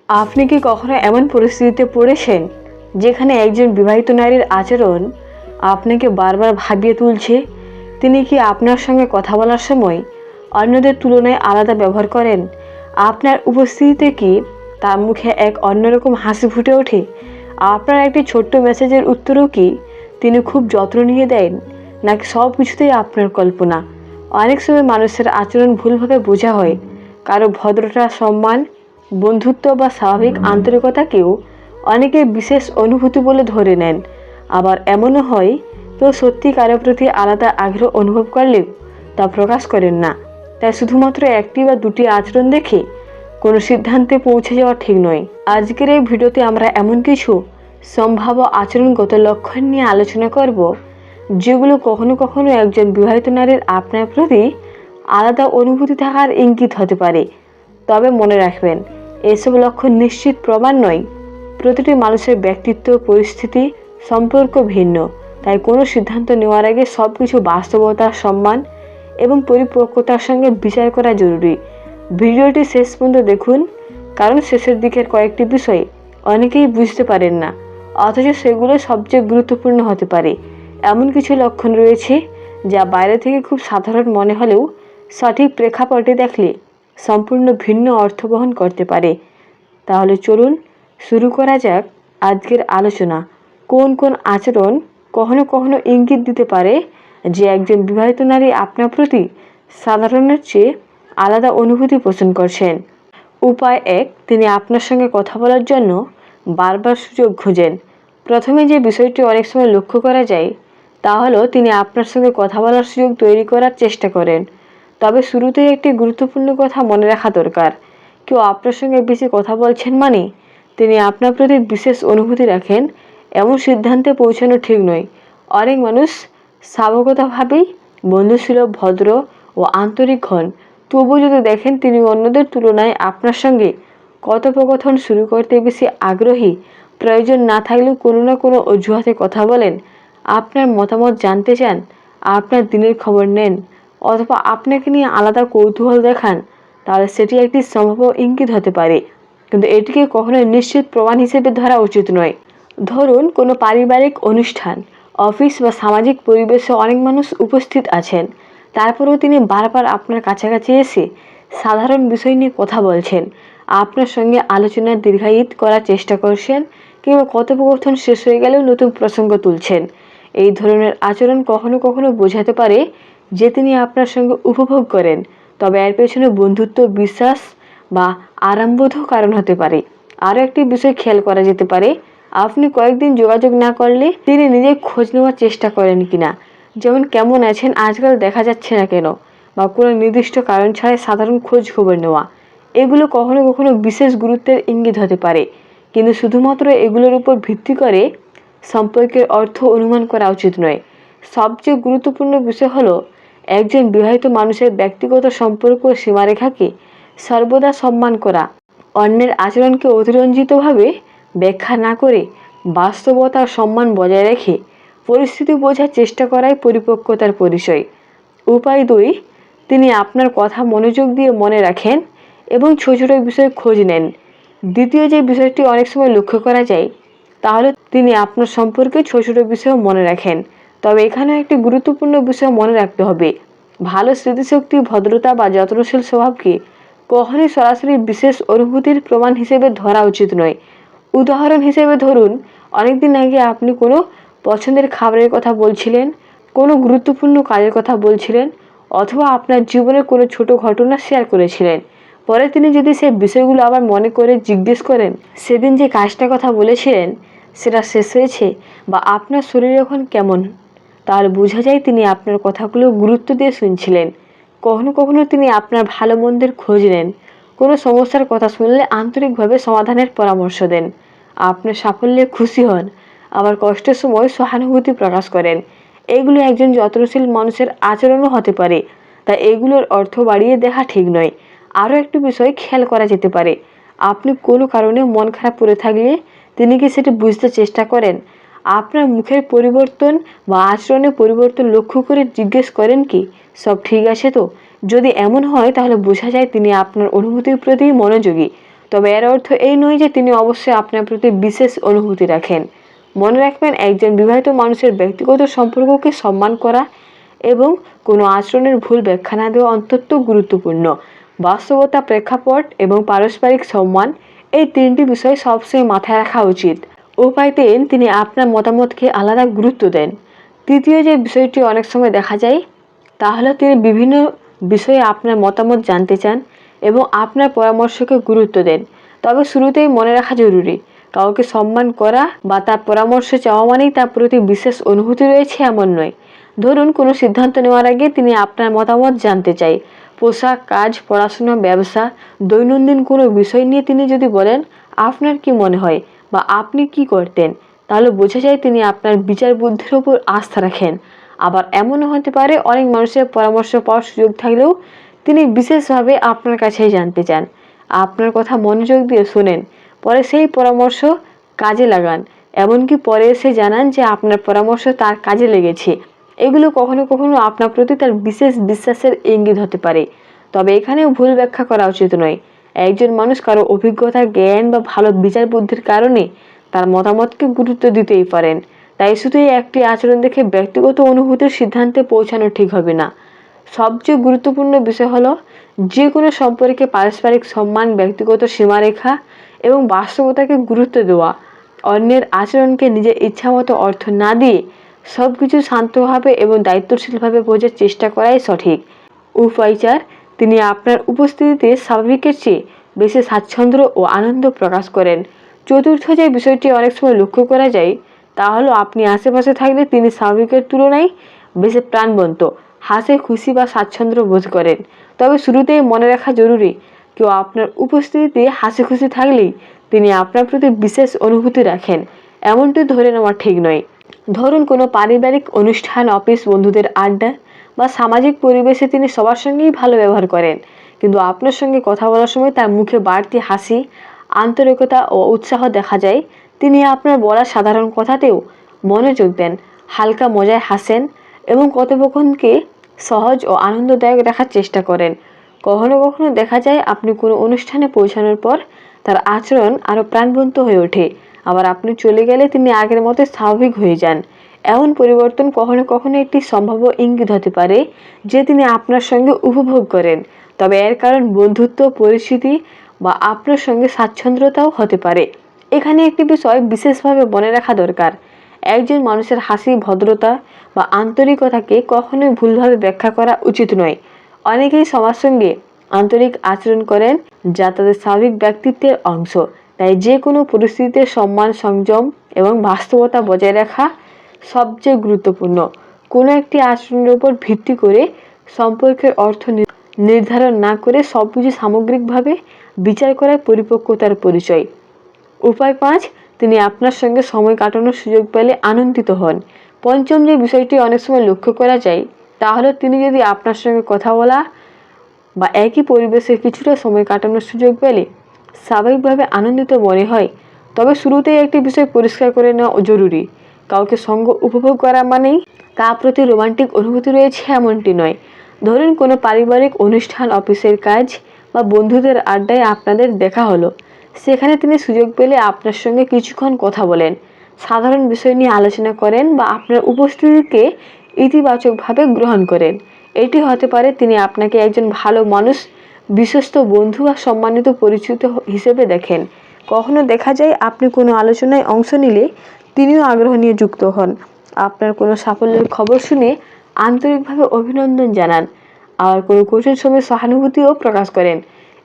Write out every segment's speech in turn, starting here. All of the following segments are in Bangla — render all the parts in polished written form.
আপনি কি কখনো এমন পরিস্থিতিতে পড়েছেন যেখানে একজন বিবাহিত নারীর আচরণ আপনাকে বারবার ভাবিয়ে তুলছে? তিনি কি আপনার সঙ্গে কথা বলার সময় অন্যদের তুলনায় আলাদা ব্যবহার করেন? আপনার উপস্থিতিতে কি তার মুখে এক অন্যরকম হাসি ফুটে ওঠে? আপনার একটি ছোট্ট মেসেজের উত্তরও কি তিনি খুব যত্ন নিয়ে দেন, নাকি সব কিছুতেই আপনার কল্পনা? অনেক সময় মানুষের আচরণ ভুলভাবে বোঝা হয়। কারো ভদ্রতা, সম্মান, বন্ধুত্ব বা স্বাভাবিক আন্তরিকতাকেও অনেকে বিশেষ অনুভূতি বলে ধরে নেন। আবার এমনও হয় কেউ সত্যি কারো প্রতি আলাদা আগ্রহ অনুভব করলেও তা প্রকাশ করেন না। তাই শুধুমাত্র একটি বা দুটি আচরণ দেখে কোনো সিদ্ধান্তে পৌঁছে যাওয়া ঠিক নয়। আজকের এই ভিডিওতে আমরা এমন কিছু সম্ভাব্য আচরণগত লক্ষণ নিয়ে আলোচনা করব যেগুলো কখনো কখনো একজন বিবাহিত নারীর আপনার প্রতি আলাদা অনুভূতি থাকার ইঙ্গিত হতে পারে। তবে মনে রাখবেন, এসব লক্ষণ নিশ্চিত প্রমাণ নয়। প্রতিটি মানুষের ব্যক্তিত্ব, পরিস্থিতি, সম্পর্ক ভিন্ন। তাই কোনো সিদ্ধান্ত নেওয়ার আগে সব কিছু বাস্তবতা, সম্মান এবং পরিপক্কতার সঙ্গে বিচার করা জরুরি। ভিডিওটি শেষ পর্যন্ত দেখুন, কারণ শেষের দিকের কয়েকটি বিষয় অনেকেই বুঝতে পারেন না, অথচ সেগুলো সবচেয়ে গুরুত্বপূর্ণ হতে পারে। এমন কিছু লক্ষণ রয়েছে যা বাইরে থেকে খুব সাধারণ মনে হলেও সঠিক প্রেক্ষাপটে দেখলে সম্পূর্ণ ভিন্ন অর্থ বহন করতে পারে। তাহলে চলুন শুরু করা যাক আজকের আলোচনা। কোন কোন আচরণ কখনো কখনো ইঙ্গিত দিতে পারে যে একজন বিবাহিত নারী আপনার প্রতি সাধারণের চেয়ে আলাদা অনুভূতি পোষণ করছেন। উপায় 1, তিনি আপনার সঙ্গে কথা বলার জন্য বারবার সুযোগ খোঁজেন। প্রথমে যে বিষয়টি অনেক সময় লক্ষ্য করা যায় তা হলো তিনি আপনার সঙ্গে কথা বলার সুযোগ তৈরি করার চেষ্টা করেন। তবে শুরুতেই একটি গুরুত্বপূর্ণ কথা মনে রাখা দরকার। কেউ আপনার সঙ্গে বেশি কথা বলছেন মানে তিনি আপনার প্রতি বিশেষ অনুভূতি রাখেন, এমন সিদ্ধান্তে পৌঁছানো ঠিক নয়। অনেক মানুষ স্বাভাবিকভাবেই বন্ধুসুলভ, ভদ্র ও আন্তরিক হন, তবুও যদি দেখেন তিনি অন্যদের তুলনায় আপনার সঙ্গে কথোপকথন শুরু করতে বেশি আগ্রহী, প্রয়োজন না থাকলেও কোনো না কোনো অজুহাতে কথা বলেন, আপনার মতামত জানতে চান, আপনার দিনের খবর নেন, অথবা আপনাকে নিয়ে আলাদা কৌতূহল দেখান, তাহলে সেটি একটি সম্ভাব্য ইঙ্গিত হতে পারে। কিন্তু এটিকে কখনোই নিশ্চিত প্রমাণ হিসেবে ধরা উচিত নয়। ধরুন কোনো পারিবারিক অনুষ্ঠান, অফিস বা সামাজিক পরিবেশে অনেক মানুষ উপস্থিত আছেন, তারপরেও তিনি বারবার আপনার কাছাকাছি এসে সাধারণ বিষয় নিয়ে কথা বলছেন, আপনার সঙ্গে আলোচনা দীর্ঘায়িত করার চেষ্টা করছেন, কিংবা কথোপকথন শেষ হয়ে গেলেও নতুন প্রসঙ্গ তুলছেন। এই ধরনের আচরণ কখনো কখনো বোঝাতে পারে যে তিনি আপনার সঙ্গে উপভোগ করেন, তবে এর পেছনে বন্ধুত্ব, বিশ্বাস বা আরামবোধও কারণ হতে পারে। আরও একটি বিষয় খেয়াল করা যেতে পারে, আপনি কয়েকদিন যোগাযোগ না করলে তিনি নিজে খোঁজ নেওয়ার চেষ্টা করেন কিনা, যেমন কেমন আছেন, আজকাল দেখা যাচ্ছে না কেন, বা কোনো নির্দিষ্ট কারণ ছাড়াই সাধারণ খোঁজ খবর নেওয়া। এগুলো কখনো কখনো বিশেষ গুরুত্বের ইঙ্গিত হতে পারে, কিন্তু শুধুমাত্র এগুলোর উপর ভিত্তি করে সম্পর্কের অর্থ অনুমান করা উচিত নয়। সবচেয়ে গুরুত্বপূর্ণ বিষয় হলো একজন বিবাহিত মানুষের ব্যক্তিগত সম্পর্ক ও সীমারেখাকে সর্বদা সম্মান করা, অন্যের আচরণকে অতিরঞ্জিতভাবে ব্যাখ্যা না করে বাস্তবতার সম্মান বজায় রেখে পরিস্থিতি বোঝার চেষ্টা করাই পরিপক্কতার পরিচয়। উপায় 2, তিনি আপনার কথা মনোযোগ দিয়ে মনে রাখেন এবং ছোট ছোট বিষয়ে খোঁজ নেন। দ্বিতীয় যে বিষয়টি অনেক সময় লক্ষ্য করা যায় তাহলে তিনি আপনার সম্পর্কে ছোট ছোট বিষয় মনে রাখেন। তবে এখানে একটি গুরুত্বপূর্ণ বিষয় মনে রাখতে হবে, ভালো স্মৃতিশক্তি, ভদ্রতা বা যত্নশীল স্বভাবকে কখনোই সরাসরি বিশেষ অনুভূতির প্রমাণ হিসেবে ধরা উচিত নয়। উদাহরণ হিসেবে ধরুন, অনেকদিন আগে আপনি কোনো পছন্দের খাবারের কথা বলছিলেন, কোনো গুরুত্বপূর্ণ কাজের কথা বলছিলেন, অথবা আপনার জীবনের কোনো ছোট ঘটনা শেয়ার করেছিলেন। পরে তিনি যদি সেই বিষয়গুলো আবার মনে করে জিজ্ঞেস করেন সেদিন যে কাজটার কথা বলেছিলেন সেটা শেষ হয়েছে বা আপনার শরীর এখন কেমন, তাহলে বোঝা যায় তিনি আপনার কথাগুলো গুরুত্ব দিয়ে শুনছিলেন। কখনো কখনো তিনি আপনার ভালো মন্দের খোঁজ নেন, কোনো সমস্যার কথা শুনলে আন্তরিকভাবে সমাধানের পরামর্শ দেন, আপনার সাফল্যে খুশি হন, আবার কষ্টের সময় সহানুভূতি প্রকাশ করেন। এগুলো একজন যত্নশীল মানুষের আচরণও হতে পারে, তাই এগুলোর অর্থ বাড়িয়ে দেখা ঠিক নয়। আরও একটি বিষয় খেয়াল করা যেতে পারে, আপনি কোনো কারণে মন খারাপ করে থাকলে তিনি কি সেটি বুঝতে চেষ্টা করেন, আপনার মুখের পরিবর্তন বা আচরণের পরিবর্তন লক্ষ্য করে জিজ্ঞেস করেন কি সব ঠিক আছে তো। যদি এমন হয় তাহলে বোঝা যায় তিনি আপনার অনুভূতির প্রতি মনোযোগী। তবে এর অর্থ এই নয় যে তিনি অবশ্যই আপনার প্রতি বিশেষ অনুভূতি রাখেন। মনে রাখবেন, একজন বিবাহিত মানুষের ব্যক্তিগত সম্পর্ককে সম্মান করা এবং কোনো আচরণের ভুল ব্যাখ্যা না দেওয়া অত্যন্ত গুরুত্বপূর্ণ। বাস্তবতা, প্রেক্ষাপট এবং পারস্পরিক সম্মান, এই তিনটি বিষয় সবসময় মাথায় রাখা উচিত। উপায় 3, তিনি আপনার মতামতকে আলাদা গুরুত্ব দেন। তৃতীয় যে বিষয়টি অনেক সময় দেখা যায় তা হলো তিনি বিভিন্ন বিষয়ে আপনার মতামত জানতে চান এবং আপনার পরামর্শকে গুরুত্ব দেন। তবে শুরুতেই মনে রাখা জরুরি, কাউকে সম্মান করা বা তার পরামর্শ চাওয়া মানেই তার প্রতি বিশেষ অনুভূতি রয়েছে এমন নয়। ধরুন, কোনো সিদ্ধান্ত নেওয়ার আগে তিনি আপনার মতামত জানতে চাই, পোশাক, কাজ, পড়াশোনা, ব্যবসা, দৈনন্দিন কোনো বিষয় নিয়ে তিনি যদি বলেন আপনার কি মনে হয় বা আপনি কি করতেন, তাহলে বোঝা যায় তিনি আপনার বিচার বুদ্ধির উপর আস্থা রাখেন। আবার এমনও হতে পারে অনেক মানুষের পরামর্শ পাওয়ার সুযোগ থাকলেও তিনি বিশেষভাবে আপনার কাছেই জানতে চান। আপনার কথা মনোযোগ দিয়ে শোনেন, পরে সেই পরামর্শ কাজে লাগান, এমনকি পরে এসে জানান যে আপনার পরামর্শ তার কাজে লেগেছে। এগুলো কখনো কখনো আপনার প্রতি তার বিশেষ বিশ্বাসের ইঙ্গিত হতে পারে। তবে এখানেও ভুল ব্যাখ্যা করা উচিত নয়। একজন মানুষ কারো অভিজ্ঞতা, জ্ঞান বা ভালো বিচার বুদ্ধির কারণে তার মতামতকে গুরুত্ব দিতেই পারেন। তাই শুধু একটি আচরণ দেখে ব্যক্তিগত অনুভূতির সিদ্ধান্তে পৌঁছানো ঠিক হবে না। সবচেয়ে গুরুত্বপূর্ণ বিষয় হলো যে কোনো সম্পর্কে পারস্পরিক সম্মান, ব্যক্তিগত সীমারেখা এবং বাস্তবতাকে গুরুত্ব দেওয়া। অন্যের আচরণকে নিজের ইচ্ছামতো অর্থ না দিয়ে সবকিছু শান্তভাবে এবং দায়িত্বশীলভাবে বোঝার চেষ্টা করাই সঠিক। উপায় 4, তিনি আপনার উপস্থিতিতে স্বাভাবিকের চেয়ে বেশি স্বাচ্ছন্দ্য ও আনন্দ প্রকাশ করেন। চতুর্থ যে বিষয়টি অনেক সময় লক্ষ্য করা যায় তা হলো আপনি আশেপাশে থাকলে তিনি স্বাভাবিকের তুলনায় বেশি প্রাণবন্ত, হাসে খুশি বা স্বাচ্ছন্দ্য বোধ করেন। তবে শুরুতেই মনে রাখা জরুরি, কেউ আপনার উপস্থিতিতে হাসি খুশি থাকলেই তিনি আপনার প্রতি বিশেষ অনুভূতি রাখেন এমনটি ধরে নেওয়া ঠিক নয়। ধরুন, কোনো পারিবারিক অনুষ্ঠান, অফিস, বন্ধুদের আড্ডা বা সামাজিক পরিবেশে তিনি সবার সঙ্গেই ভালো ব্যবহার করেন, কিন্তু আপনার সঙ্গে কথা বলার সময় তার মুখে বাড়তি হাসি, আন্তরিকতা ও উৎসাহ দেখা যায়। তিনি আপনার বলা সাধারণ কথাতেও মনোযোগ দেন, হালকা মজায় হাসেন এবং কথোপকথনকে সহজ ও আনন্দদায়ক রাখার চেষ্টা করেন। কখনো কখনো দেখা যায় আপনি কোনো অনুষ্ঠানে পৌঁছানোর পর তার আচরণ আরও প্রাণবন্ত হয়ে ওঠে, আবার আপনি চলে গেলে তিনি আগের মতো স্বাভাবিক হয়ে যান। এমন পরিবর্তন কখনো কখনো একটি সম্ভাব্য ইঙ্গিত হতে পারে যে তিনি আপনার সঙ্গে উপভোগ করেন, তবে এর কারণ বন্ধুত্ব, পরিস্থিতি বা আপনার সঙ্গে স্বাচ্ছন্দ্যতাও হতে পারে। এখানে একটি বিষয় বিশেষভাবে মনে রাখা দরকার, একজন মানুষের হাসি, ভদ্রতা বা আন্তরিকতাকে কখনোই ভুলভাবে ব্যাখ্যা করা উচিত নয়। অনেকেই সবার সঙ্গে আন্তরিক আচরণ করেন যা তাদের স্বাভাবিক ব্যক্তিত্বের অংশ। তাই যে কোনো পরিস্থিতিতে সম্মান, সংযম এবং বাস্তবতা বজায় রাখা সবচেয়ে গুরুত্বপূর্ণ। কোনো একটি আচরণের উপর ভিত্তি করে সম্পর্কের অর্থ নির্ধারণ না করে সবকিছু সামগ্রিকভাবে বিচার করার পরিপক্কতার পরিচয়। উপায় 5, তিনি আপনার সঙ্গে সময় কাটানোর সুযোগ পেলে আনন্দিত হন। পঞ্চম যে বিষয়টি অনেক সময় লক্ষ্য করা যায় তা হলো তিনি যদি আপনার সঙ্গে কথা বলা বা একই পরিবেশে কিছুটা সময় কাটানোর সুযোগ পেলে স্বাভাবিকভাবে আনন্দিত মনে হয়। তবে শুরুতেই একটি বিষয় পরিষ্কার করে নেওয়া জরুরি, কাউকে সঙ্গ উপভোগ করা মানেই তার প্রতি রোমান্টিক অনুভূতি রয়েছে এমনটি নয়। ধরুন, কোনো পারিবারিক অনুষ্ঠান, অফিসের কাজ বা বন্ধুদের আড্ডায় আপনাদের দেখা হলো, সেখানে তিনি সুযোগ পেলে আপনার সঙ্গে কিছুক্ষণ কথা বলেন, সাধারণ বিষয় নিয়ে আলোচনা করেন বা আপনার উপস্থিতিকে ইতিবাচকভাবে গ্রহণ করেন। এটি হতে পারে তিনি আপনাকে একজন ভালো মানুষ, বিশ্বস্ত বন্ধু বা সম্মানিত পরিচিত হিসেবে দেখেন। কখনো দেখা যায় আপনি কোনো আলোচনায় অংশ নিলে তিনিও আগ্রহ নিয়ে যুক্ত হন, আপনার কোনো সাফল্যের খবর শুনে আন্তরিকভাবে অভিনন্দন জানান, আবার কোনো কঠিন সময়ে সহানুভূতিও প্রকাশ করেন।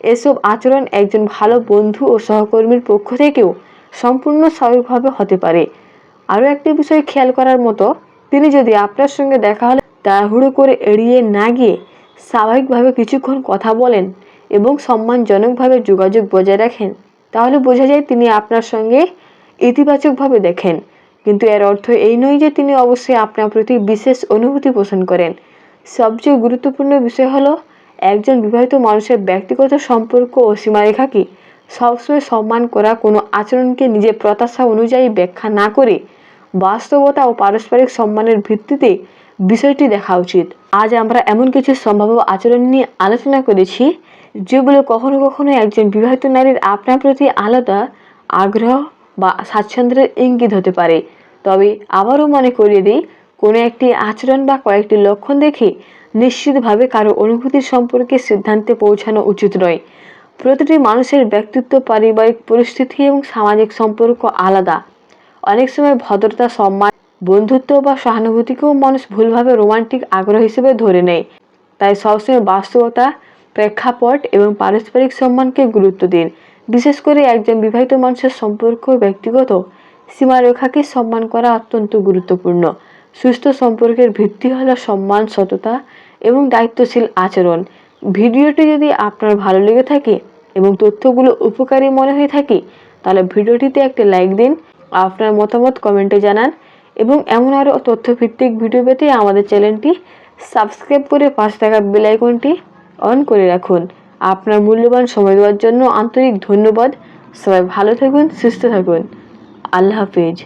এসব আচরণ একজন ভালো বন্ধু ও সহকর্মীর পক্ষ থেকেও সম্পূর্ণ স্বাভাবিকভাবে হতে পারে। আরও একটি বিষয় খেয়াল করার মতো, তিনি যদি আপনার সঙ্গে দেখা হলে তাড়াহুড়ো করে এড়িয়ে না গিয়ে স্বাভাবিকভাবে কিছুক্ষণ কথা বলেন এবং সম্মানজনকভাবে যোগাযোগ বজায় রাখেন, তাহলে বোঝা যায় তিনি আপনার সঙ্গে ইতিবাচকভাবে দেখেন। কিন্তু এর অর্থ এই নয় যে তিনি অবশ্যই আপনার প্রতি বিশেষ অনুভূতি পোষণ করেন। সবচেয়ে গুরুত্বপূর্ণ বিষয় হলো একজন বিবাহিত মানুষের ব্যক্তিগত সম্পর্ক ও সীমারেখাকে সবসময় সম্মান করা, কোনো আচরণকে নিজের প্রত্যাশা অনুযায়ী ব্যাখ্যা না করে বাস্তবতা ও পারস্পরিক সম্মানের ভিত্তিতে বিষয়টি দেখা উচিত। আজ আমরা এমন কিছু সম্ভাব্য আচরণ নিয়ে আলোচনা করেছি যেগুলো কখনো কখনো একজন বিবাহিত নারীর আপনার প্রতি আলাদা আগ্রহ বা স্বাচ্ছন্দ্যের ইঙ্গিত হতে পারে। তবে আবারও মনে করিয়ে দিই, কোনো একটি আচরণ বা কয়েকটি লক্ষণ দেখে নিশ্চিতভাবে কারো অনুভূতি সম্পর্কে সিদ্ধান্তে পৌঁছানো উচিত নয়। প্রতিটি মানুষের ব্যক্তিত্ব, পারিবারিক পরিস্থিতি এবং সামাজিক সম্পর্ক আলাদা। অনেক সময় ভদ্রতা, সম্মান, বন্ধুত্ব বা সহানুভূতিকেও মানুষ ভুলভাবে রোমান্টিক আগ্রহ হিসেবে ধরে নেয়। তাই সবসময় বাস্তবতা, প্রেক্ষাপট এবং পারস্পরিক সম্মানকে গুরুত্ব দিন। বিশেষ করে একজন বিবাহিত মানুষের সম্পর্ক ব্যক্তিগত সীমারেখাকে সম্মান করা অত্যন্ত গুরুত্বপূর্ণ। সুস্থ সম্পর্কের ভিত্তি হলো সম্মান, সততা এবং দায়িত্বশীল আচরণ। ভিডিওটি যদি আপনার ভালো লেগে থাকে এবং তথ্যগুলো উপকারী মনে হয়ে থাকে, তাহলে ভিডিওটিতে একটি লাইক দিন, আপনার মতামত কমেন্টে জানান এবং এমন আরও তথ্যভিত্তিক ভিডিও পেতে আমাদের চ্যানেলটি সাবস্ক্রাইব করে পাশে থাকা বেল আইকনটি অন করে রাখুন। আপনার মূল্যবান সময় দেওয়ার জন্য আন্তরিক ধন্যবাদ। সবাই ভালো থাকুন, সুস্থ থাকুন। আল্লাহ হাফেজ।